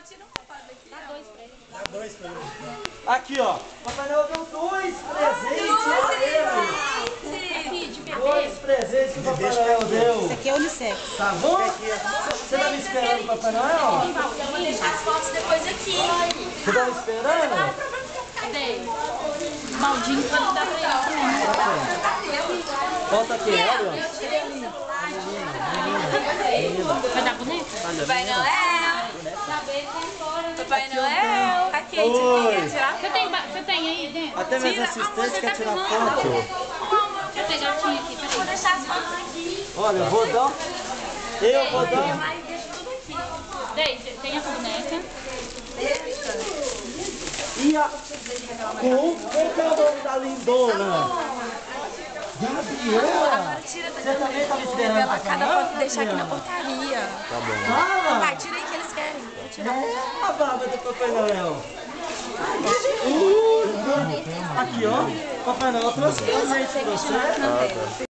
tira uma foto aqui. Dá dois pra ele. Dá dois pra ele. Aqui, ó. Papai Noel deu dois presentes pra ele. Dois presentes que o Papai Noel deu. Esse aqui é unissex. Tá bom? Você tá me esperando, Papai Noel? Eu vou deixar as fotos depois aqui. Você tá me esperando? Cadê? Baldinho pra não dar pra ele. Volta aqui, olha. Vai dar boneca? Papai Noel. Papai Noel. A Kate quer tirar. Você tem aí dentro? Até meus assistentes querem tirar foto. Deixa eu pegar aqui. Vou deixar as fotos aqui. Olha, eu vou dar. Eu vou dar. Mas deixa tudo aqui. Tem essa boneca. E a. Qual que é o nome da lindona? Gabriela. Agora tira Você também tá me esperando, Papai cada Noel? foto deixar aqui na portaria. Fala. Vai, tira aí que eles querem. É a barba do Papai Noel. Aqui, ó. Papai Noel trouxe presente pra você.